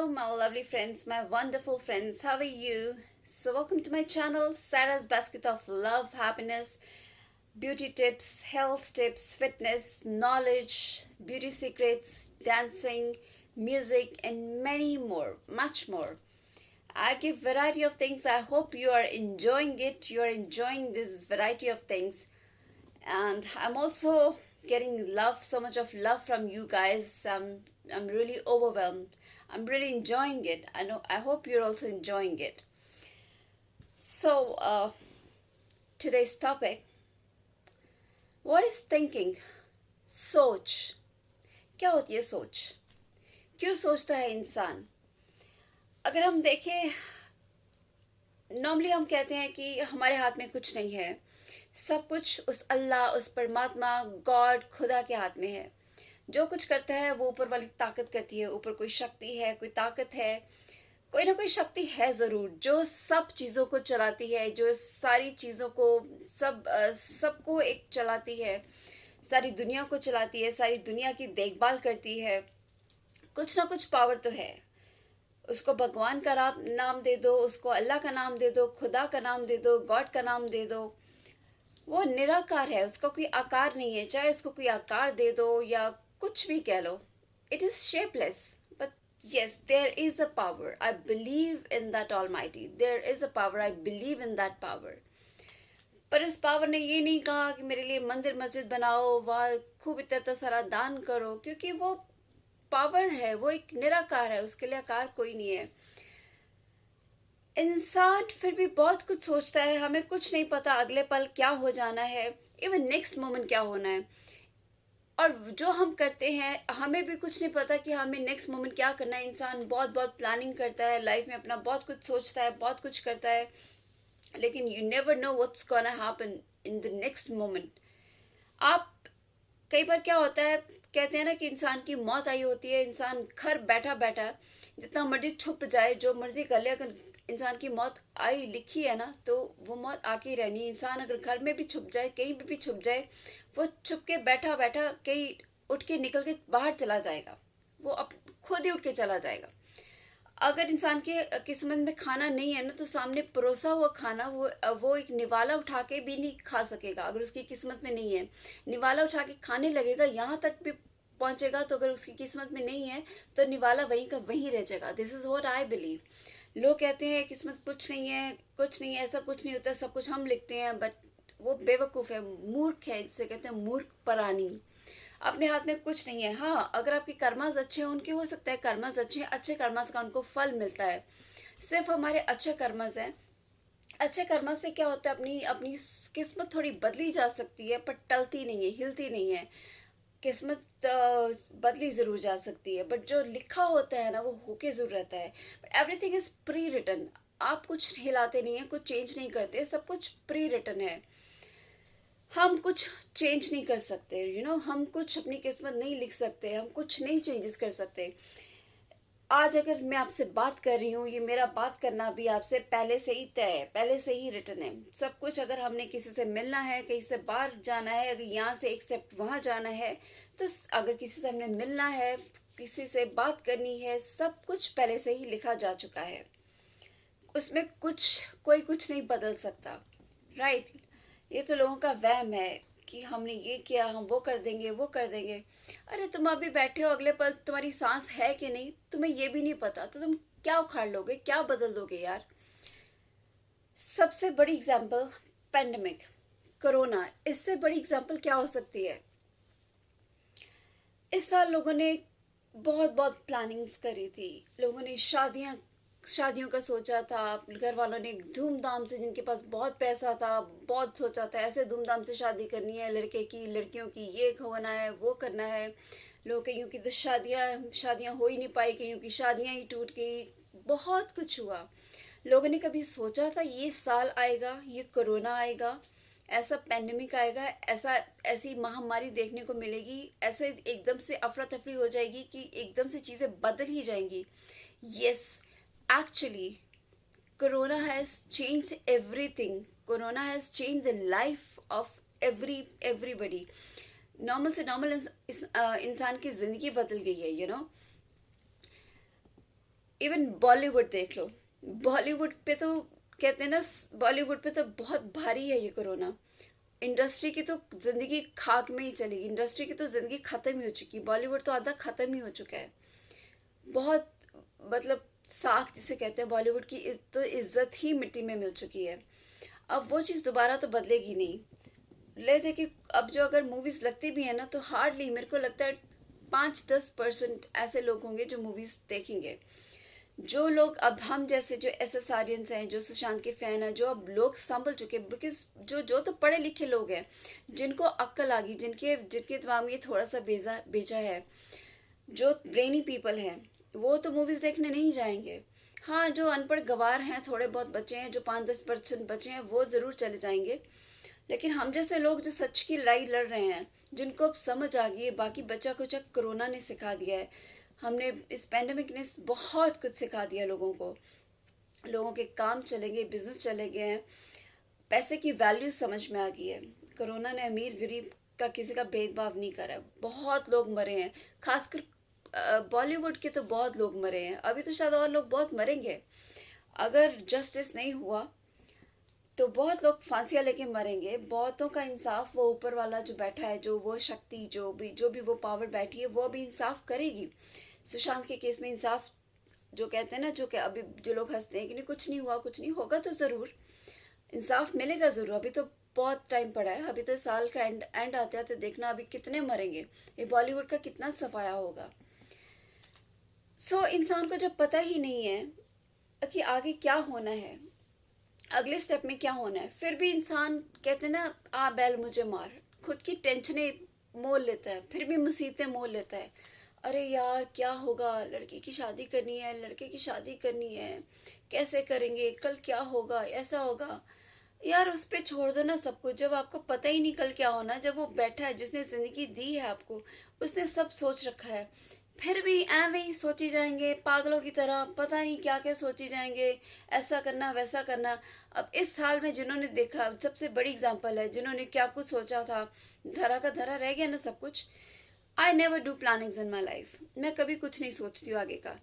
Hello, my lovely friends, my wonderful friends. How are you? So, welcome to my channel, Sarah's Basket of Love, Happiness, Beauty Tips, Health Tips, Fitness, Knowledge, Beauty Secrets, Dancing, Music, and many more, much more. I give variety of things. I hope you are enjoying it. You are enjoying this variety of things, and I'm also getting love, so much of love from you guys. I'm really overwhelmed. I'm really enjoying it. I hope you're also enjoying it. So today's topic, what is thinking? सोच. क्या होती है सोच? क्यों सोचता है इंसान? अगर हम देखें, नॉर्मली हम कहते हैं कि हमारे हाथ में कुछ नहीं है, सब कुछ उस अल्लाह, उस परमात्मा, गॉड, खुदा के हाथ में है. जो कुछ करता है वो ऊपर वाली ताकत करती है. ऊपर कोई शक्ति है, कोई ताकत है, कोई ना कोई शक्ति है ज़रूर जो सब चीज़ों को चलाती है, जो सारी चीज़ों को सबको एक चलाती है, सारी दुनिया को चलाती है, सारी दुनिया की देखभाल करती है. कुछ ना कुछ पावर तो है. उसको भगवान का नाम दे दो, उसको अल्लाह का नाम दे दो, खुदा का नाम दे दो, गॉड का नाम दे दो. वो निराकार है, उसका कोई आकार नहीं है. चाहे उसको कोई आकार दे दो या कुछ भी कह लो, it is shapeless. But yes, there is a power. I believe in that Almighty. There is a power. I believe in that power. पर इस पावर ने ये नहीं कहा कि मेरे लिए मंदिर मस्जिद बनाओ, वहाँ खूब इतना सारा दान करो, क्योंकि वो पावर है, वो एक निराकार है, उसके लिए आकार कोई नहीं है. इंसान फिर भी बहुत कुछ सोचता है. हमें कुछ नहीं पता अगले पल क्या हो जाना है, इवन नेक्स्ट मोमेंट क्या होना है. और जो हम करते हैं, हमें भी कुछ नहीं पता कि हमें नेक्स्ट मोमेंट क्या करना है. इंसान बहुत बहुत प्लानिंग करता है लाइफ में, अपना बहुत कुछ सोचता है, बहुत कुछ करता है, लेकिन you never know what's gonna happen in the next moment. आप कई बार क्या होता है, कहते हैं ना कि इंसान की मौत आई होती है. इंसान घर बैठा बैठा जितना मर्जी छुप जाए, जो मर्जी कर ले, अगर इंसान की मौत आई लिखी है ना, तो वो मौत आके ही रहनी है. इंसान अगर घर में भी छुप जाए, कहीं भी छुप जाए, वो छुप के बैठा बैठा कहीं उठ के निकल के बाहर चला जाएगा. वो खुद ही उठ के चला जाएगा. अगर इंसान के किस्मत में खाना नहीं है ना, तो सामने परोसा हुआ खाना वो एक निवाला उठा के भी नहीं खा सकेगा. अगर उसकी किस्मत में नहीं है, निवाला उठा के खाने लगेगा, यहाँ तक भी पहुंचेगा, तो अगर उसकी किस्मत में नहीं है तो निवाला वहीं का वहीं रह जाएगा. This is what I believe. लोग कहते हैं किस्मत कुछ नहीं है, कुछ नहीं है, ऐसा कुछ नहीं होता, सब कुछ हम लिखते हैं. बट वो बेवकूफ़ है, मूर्ख है, जिसे कहते हैं मूर्ख प्राणी. अपने हाथ में कुछ नहीं है. हाँ, अगर आपके कर्मास अच्छे हैं, उनके हो सकता है कर्मास अच्छे हैं, अच्छे कर्मास का उनको फल मिलता है. सिर्फ हमारे अच्छे कर्मास हैं. अच्छे कर्मास से क्या होता है, अपनी अपनी किस्मत थोड़ी बदली जा सकती है, पर टलती नहीं है, हिलती नहीं है. किस्मत बदली ज़रूर जा सकती है, बट जो लिखा होता है ना, वो होके ज़रूर रहता है. But everything is pre written. आप कुछ हिलाते नहीं हैं, कुछ चेंज नहीं करते, सब कुछ प्री रिटन है. हम कुछ चेंज नहीं कर सकते, हम कुछ अपनी किस्मत नहीं लिख सकते, हम कुछ नहीं चेंजेस कर सकते. आज अगर मैं आपसे बात कर रही हूँ, ये मेरा बात करना भी आपसे पहले से ही तय है, पहले से ही रिटन है सब कुछ. अगर हमने किसी से मिलना है, कहीं से बाहर जाना है, अगर यहाँ से एक स्टेप वहाँ जाना है, तो अगर किसी से हमने मिलना है, किसी से बात करनी है, सब कुछ पहले से ही लिखा जा चुका है. उसमें कोई कुछ नहीं बदल सकता. राइट. ये तो लोगों का वहम है कि हमने ये किया, हम वो कर देंगे, वो कर देंगे. अरे तुम अभी बैठे हो, अगले पल तुम्हारी सांस है कि नहीं तुम्हें ये भी नहीं पता, तो तुम क्या उखाड़ लोगे, क्या बदल दोगे यार. सबसे बड़ी एग्जाम्पल पेंडेमिक, कोरोना. इससे बड़ी एग्जाम्पल क्या हो सकती है. इस साल लोगों ने बहुत बहुत प्लानिंग्स करी थी. लोगों ने शादियों का सोचा था. घर वालों ने धूमधाम से, जिनके पास बहुत पैसा था, बहुत सोचा था ऐसे धूमधाम से शादी करनी है, लड़के की लड़कियों की ये होना है, वो करना है. लोग कईयों की तो शादियां हो ही नहीं पाई, कईयों की शादियां ही टूट गई. बहुत कुछ हुआ. लोगों ने कभी सोचा था ये साल आएगा, ये कोरोना आएगा, ऐसा पैंडेमिक आएगा, ऐसी महामारी देखने को मिलेगी, ऐसे एकदम से अफरा तफरी हो जाएगी कि एकदम से चीज़ें बदल ही जाएंगी. Yes, actually, corona has changed everything. Corona has changed the life of everybody. Normal से नॉर्मल इंसान की ज़िंदगी बदल गई है. इवन बॉलीवुड देख लो, बॉलीवुड पे तो कहते हैं ना, बॉलीवुड पे तो बहुत भारी है ये कोरोना। इंडस्ट्री की तो जिंदगी खाक में ही चलेगी, इंडस्ट्री की तो जिंदगी खत्म ही हो चुकी है, बॉलीवुड तो आधा खत्म ही हो चुका है। बहुत मतलब साख जिसे कहते हैं, बॉलीवुड की तो इज्जत ही मिट्टी में मिल चुकी है। अब वो चीज़ दोबारा तो बदलेगी नहीं। ले थे कि अब जो अगर मूवीज लगती भी है ना, तो हार्डली मेरे को लगता है 5-10% ऐसे लोग होंगे जो मूवीज देखेंगे। जो लोग अब हम जैसे जो एसएसआरियंस हैं, जो सुशांत के फैन हैं, जो अब लोग संभल चुके हैं, बिकॉज जो जो तो पढ़े लिखे लोग हैं, जिनको अक्ल आ गई, जिनके जिनके दिमाग में ये थोड़ा सा भेजा भेजा है, जो ब्रेनी पीपल हैं, वो तो मूवीज देखने नहीं जाएंगे। हाँ, जो अनपढ़ गवार हैं, थोड़े बहुत बच्चे हैं, जो 5-10% बचे हैं, वो जरूर चले जाएंगे। लेकिन हम जैसे लोग जो सच की लड़ाई लड़ रहे हैं, जिनको अब समझ आ गई है, बाकी बच्चा कुछ कोरोना ने सिखा दिया है, हमने इस पैंडेमिक ने बहुत कुछ सिखा दिया लोगों को। लोगों के काम चले गए, बिजनेस चले गए हैं, पैसे की वैल्यू समझ में आ गई है। कोरोना ने अमीर गरीब का किसी का भेदभाव नहीं करा। बहुत लोग मरे हैं, खासकर बॉलीवुड के तो बहुत लोग मरे हैं, अभी तो शायद और लोग बहुत मरेंगे। अगर जस्टिस नहीं हुआ तो बहुत लोग फांसियां लेके मरेंगे। बहुतों का इंसाफ वो ऊपर वाला जो बैठा है, जो वो शक्ति, जो भी वो पावर बैठी है, वो अभी इंसाफ करेगी। सुशांत के केस में इंसाफ, जो कहते हैं ना, जो कि अभी जो लोग हंसते हैं कि नहीं कुछ नहीं हुआ, कुछ नहीं होगा, तो ज़रूर इंसाफ मिलेगा ज़रूर। अभी तो बहुत टाइम पड़ा है, अभी तो साल का एंड आते आते देखना अभी कितने मरेंगे, ये बॉलीवुड का कितना सफाया होगा। इंसान को जब पता ही नहीं है कि आगे क्या होना है, अगले स्टेप में क्या होना है, फिर भी इंसान कहते हैं ना, आ बैल मुझे मार, खुद की टेंशनें मोल लेता है, फिर भी मुसीबतें मोल लेता है। अरे यार क्या होगा, लड़की की शादी करनी है, लड़के की शादी करनी है, कैसे करेंगे, कल क्या होगा, ऐसा होगा। यार उस पे छोड़ दो ना सब कुछ। जब आपको पता ही नहीं कल क्या होना, जब वो बैठा है जिसने जिंदगी दी है आपको, उसने सब सोच रखा है, फिर भी ऐवे ही सोची जाएंगे पागलों की तरह, पता नहीं क्या क्या सोची जाएंगे, ऐसा करना वैसा करना। अब इस साल में जिन्होंने देखा, सबसे बड़ी एग्जांपल है, जिन्होंने क्या कुछ सोचा था, धरा का धरा रह गया ना सब कुछ। I never do plannings in my life. मैं कभी कुछ नहीं सोचती हूँ आगे का।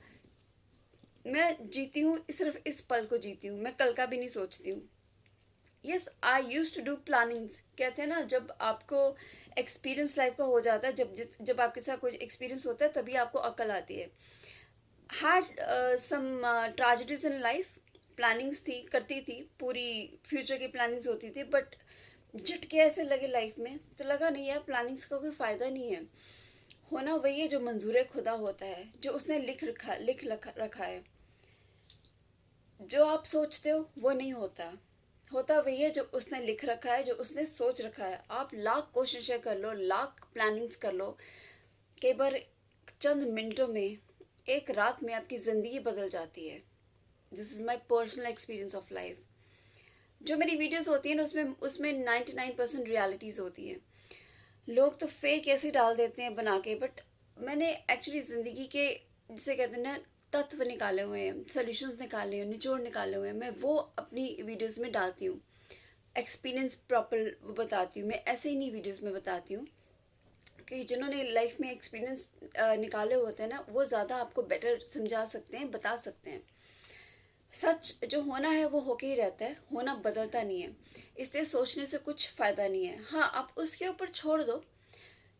मैं जीती हूँ, सिर्फ इस पल को जीती हूँ, मैं कल का भी नहीं सोचती हूँ। Yes, I use to do plannings. कहते हैं ना, जब आपको एक्सपीरियंस लाइफ का हो जाता है, जब आपके साथ कुछ एक्सपीरियंस होता है, तभी आपको अकल आती है। Had some tragedies in life, plannings थी, करती थी, पूरी फ्यूचर की प्लानिंग्स होती थी, बट झटके ऐसे लगे लाइफ में, तो लगा नहीं यार प्लानिंग्स का कोई फ़ायदा नहीं है। होना वही है जो मंजूर खुदा होता है, जो उसने लिख रखा है। जो आप सोचते हो वो नहीं होता, होता वही है जो उसने लिख रखा है, जो उसने सोच रखा है। आप लाख कोशिशें कर लो, लाख प्लानिंग्स कर लो, कई बार चंद मिनटों में, एक रात में आपकी ज़िंदगी बदल जाती है। This is my personal experience of life. जो मेरी वीडियोस होती हैं ना, उसमें उसमें 99% रियलिटीज़ होती हैं। लोग तो फेक ऐसे डाल देते हैं बना के, बट मैंने एक्चुअली ज़िंदगी के, जिसे कहते हैं ना, तत्व निकाले हुए हैं, सोल्यूशंस निकाले हुए हैं, निचोड़ निकाले हुए हैं, मैं वो अपनी वीडियोस में डालती हूँ। एक्सपीरियंस प्रॉपर बताती हूँ मैं, ऐसे ही नहीं वीडियोस में बताती हूँ कि जिन्होंने लाइफ में एक्सपीरियंस निकाले होते हैं ना, वो ज़्यादा आपको बेटर समझा सकते हैं, बता सकते हैं। सच जो होना है वो होके ही रहता है, होना बदलता नहीं है, इसलिए सोचने से कुछ फ़ायदा नहीं है। हाँ, आप उसके ऊपर छोड़ दो,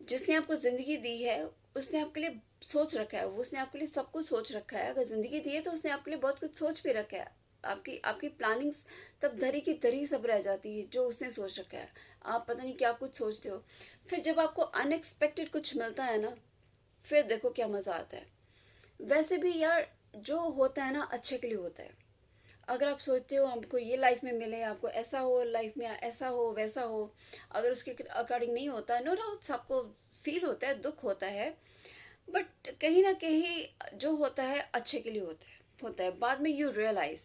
जिसने आपको ज़िंदगी दी है उसने आपके लिए सोच रखा है, वो उसने आपके लिए सब कुछ सोच रखा है। अगर ज़िंदगी दी है तो उसने आपके लिए बहुत कुछ सोच भी रखा है। आपकी आपकी प्लानिंग्स तब धरी की धरी सब रह जाती है, जो उसने सोच रखा है। आप पता नहीं क्या कुछ सोचते हो, फिर जब आपको अनएक्सपेक्टेड कुछ मिलता है ना, फिर देखो क्या मज़ा आता है। वैसे भी यार जो होता है ना अच्छे के लिए होता है। अगर आप सोचते हो हमको ये लाइफ में मिले, आपको ऐसा हो लाइफ में, ऐसा हो वैसा हो, अगर उसके अकॉर्डिंग नहीं होता है, नो डाउट्स आपको फील होता है, दुख होता है, बट कहीं ना कहीं जो होता है अच्छे के लिए होता है। बाद में you realise,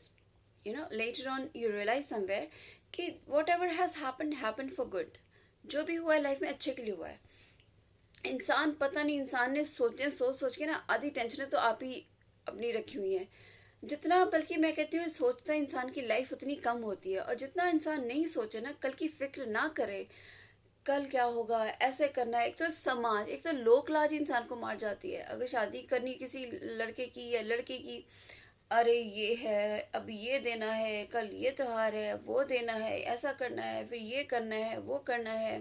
later on you realise somewhere कि whatever has happen for good. जो भी हुआ है लाइफ में अच्छे के लिए हुआ है। इंसान पता नहीं, इंसान ने सोच सोच के ना आधी टेंशनें तो आप ही अपनी रखी हुई हैं। जितना, बल्कि मैं कहती हूँ, सोचता इंसान की लाइफ उतनी कम होती है। और जितना इंसान नहीं सोचे ना, कल की फिक्र ना करे, कल क्या होगा, ऐसे करना है, एक तो समाज, एक तो लोक लाज इंसान को मार जाती है। अगर शादी करनी किसी लड़के की या लड़के की, अरे ये है, अब ये देना है, कल ये त्योहार है, वो देना है, ऐसा करना है, फिर ये करना है, वो करना है,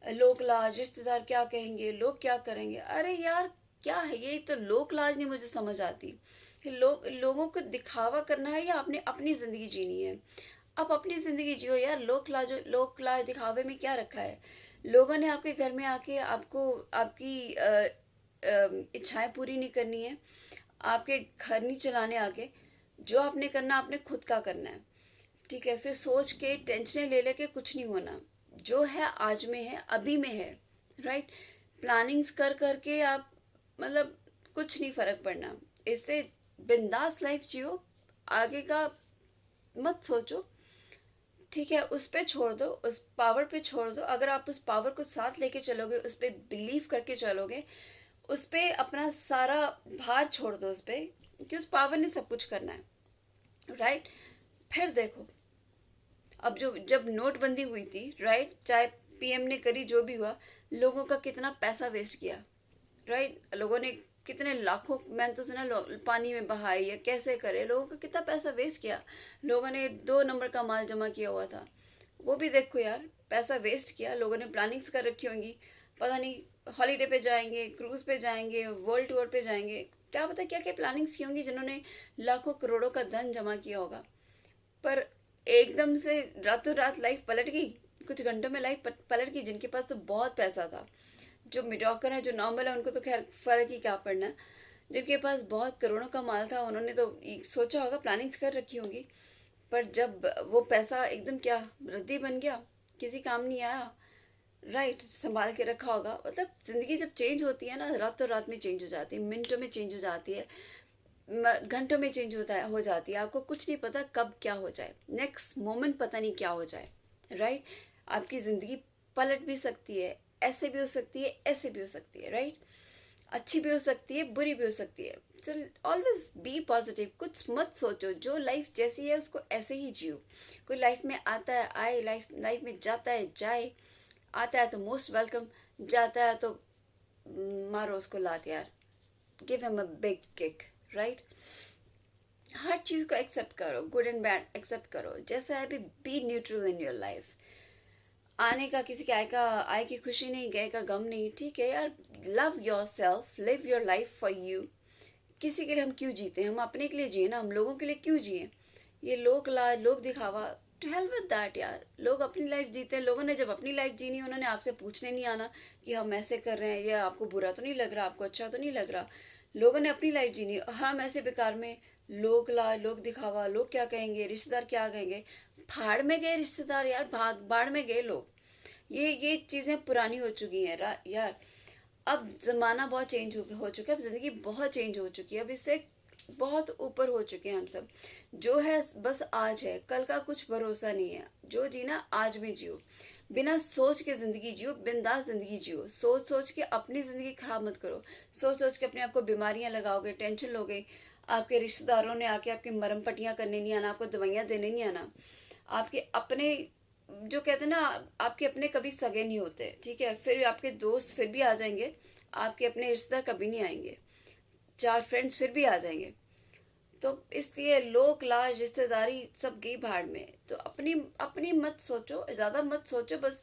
लोक लाज, रिश्तेदार क्या कहेंगे, लोग क्या करेंगे। अरे यार क्या है ये, तो लोक लाज नहीं मुझे समझ आती कि लोगों को दिखावा करना है या आपने अपनी जिंदगी जीनी है। आप अपनी जिंदगी जियो यार, लोक लाज दिखावे में क्या रखा है। लोगों ने आपके घर में आके आपको आपकी इच्छाएं पूरी नहीं करनी है, आपके घर नहीं चलाने आके। जो आपने करना आपने खुद का करना है, ठीक है। फिर सोच के टेंशनें ले लेके कुछ नहीं होना। जो है आज में है, अभी में है, राइट। प्लानिंग्स कर करके आप मतलब कुछ नहीं फर्क पड़ना। इससे बिंदास लाइफ जियो, आगे का मत सोचो, ठीक है। उस पे छोड़ दो, उस पावर पे छोड़ दो। अगर आप उस पावर को साथ लेके चलोगे, उस पे बिलीव करके चलोगे, उस पे अपना सारा भार छोड़ दो उस पे, कि उस पावर ने सब कुछ करना है, राइट। फिर देखो, अब जो जब नोटबंदी हुई थी, राइट, चाहे पीएम ने करी, जो भी हुआ, लोगों का कितना पैसा वेस्ट किया, राइट। लोगों ने कितने लाखों, मैंने तो सुना पानी में बहाए या कैसे करे, लोगों का कितना पैसा वेस्ट किया। लोगों ने 2 नंबर का माल जमा किया हुआ था, वो भी देखो यार, पैसा वेस्ट किया। लोगों ने प्लानिंग्स कर रखी होंगी, पता नहीं हॉलीडे पे जाएंगे, क्रूज पे जाएंगे, वर्ल्ड टूर पे जाएंगे, क्या पता क्या क्या प्लानिंग्स की होंगी, जिन्होंने लाखों करोड़ों का धन जमा किया होगा। पर एकदम से रातों रात लाइफ पलट गई, कुछ घंटों में लाइफ पलट गई। जिनके पास तो बहुत पैसा था, जो मिडॉकर है, जो नॉर्मल है, उनको तो खैर फर्क ही क्या पड़ना। जिनके पास बहुत करोड़ों का माल था, उन्होंने तो सोचा होगा, प्लानिंग्स कर रखी होंगी। पर जब वो पैसा एकदम क्या रद्दी बन गया, किसी काम नहीं आया, राइट, संभाल के रखा होगा। मतलब जिंदगी जब चेंज होती है ना, रातों रात में चेंज हो जाती है, मिनटों में चेंज हो जाती है, घंटों में चेंज होता है, हो जाती है। आपको कुछ नहीं पता कब क्या हो जाए, नेक्स्ट मोमेंट पता नहीं क्या हो जाए, राइट। आपकी ज़िंदगी पलट भी सकती है, ऐसे भी हो सकती है, ऐसे भी हो सकती है, राइट। अच्छी भी हो सकती है, बुरी भी हो सकती है। सो ऑलवेज बी पॉजिटिव, कुछ मत सोचो, जो लाइफ जैसी है उसको ऐसे ही जियो। कोई लाइफ में आता है आए, लाइफ में जाता है जाए। आता है तो मोस्ट वेलकम, जाता है तो मारो उसको लात यार, give him a big kick, right. हर चीज़ को एक्सेप्ट करो, गुड एंड बैड एक्सेप्ट करो, जैसा है भी। B neutral in your life. आने का किसी के आए की खुशी नहीं, गए का गम नहीं, ठीक है यार। Love your self, live your life for you. किसी के लिए हम क्यों जीते, हम अपने के लिए जिए ना, हम लोगों के लिए क्यों जिए। ये लोग दिखावा, टू हेल विद दैट यार। लोग अपनी लाइफ जीते हैं। लोगों ने जब अपनी लाइफ जीनी, उन्होंने आपसे पूछने नहीं आना कि हम ऐसे कर रहे हैं, या आपको बुरा तो नहीं लग रहा, आपको अच्छा तो नहीं लग रहा। लोगों ने अपनी लाइफ जीनी, हम ऐसे बेकार में लोग दिखावा, लोग क्या कहेंगे, रिश्तेदार क्या कहेंगे। भाड़ में गए रिश्तेदार यार, भाग बाढ़ में गए लोग। ये चीज़ें पुरानी हो चुकी हैं यार। अब ज़माना बहुत चेंज हो चुका है, अब ज़िंदगी बहुत चेंज हो चुकी है, अब इससे बहुत ऊपर हो चुके हैं हम सब। जो है बस आज है, कल का कुछ भरोसा नहीं है। जो जीना आज में जियो, बिना सोच के ज़िंदगी जियो, बिंदास ज़िंदगी जियो। सोच सोच के अपनी ज़िंदगी खराब मत करो। सोच सोच के अपने आप को बीमारियां लगाओगे, टेंशन लोगे। आपके रिश्तेदारों ने आके आपकी मरम पट्टियां करने नहीं आना, आपको दवाइयां देने नहीं आना। आपके अपने, जो कहते हैं ना, आपके अपने कभी सगे नहीं होते, ठीक है। फिर आपके दोस्त फिर भी आ जाएंगे, आपके अपने रिश्तेदार कभी नहीं आएंगे। 4 फ्रेंड्स फिर भी आ जाएंगे। तो इसलिए लोक लाज, रिश्तेदारी सब गई भाड़ में। तो अपनी अपनी मत सोचो, ज्यादा मत सोचो। बस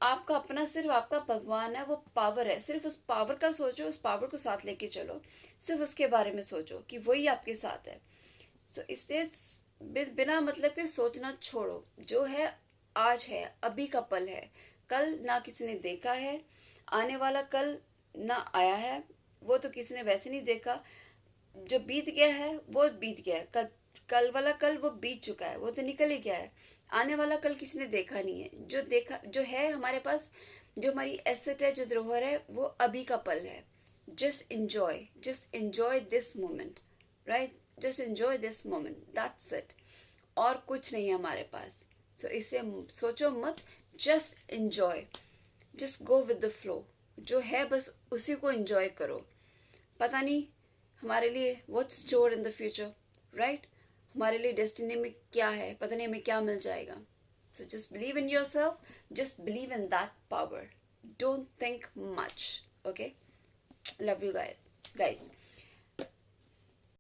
आपका अपना, सिर्फ आपका भगवान है, वो पावर है, सिर्फ उस पावर का सोचो, उस पावर को साथ लेके चलो। सिर्फ उसके बारे में सोचो कि वही आपके साथ है। सो इसलिए बिना मतलब के सोचना छोड़ो। जो है आज है, अभी का पल है। कल ना किसी ने देखा है, आने वाला कल ना आया है, वो तो किसी ने वैसे नहीं देखा। जो बीत गया है वो बीत गया है। कल कल वाला कल वो बीत चुका है, वो तो निकल ही गया है। आने वाला कल किसी ने देखा नहीं है। जो देखा, जो है हमारे पास, जो हमारी एसेट है, जो धरोहर है, वो अभी का पल है। Just enjoy this moment, right. Just enjoy this moment, that's it. और कुछ नहीं है हमारे पास। सो इससे सोचो मत, just enjoy, just go with the flow. जो है बस उसी को इंजॉय करो। पता नहीं हमारे लिए what's store in the future, right. हमारे लिए डेस्टिनी में क्या है, पता नहीं हमें क्या मिल जाएगा। So just believe in your self, just believe in that power, don't think much, okay. Love you guys.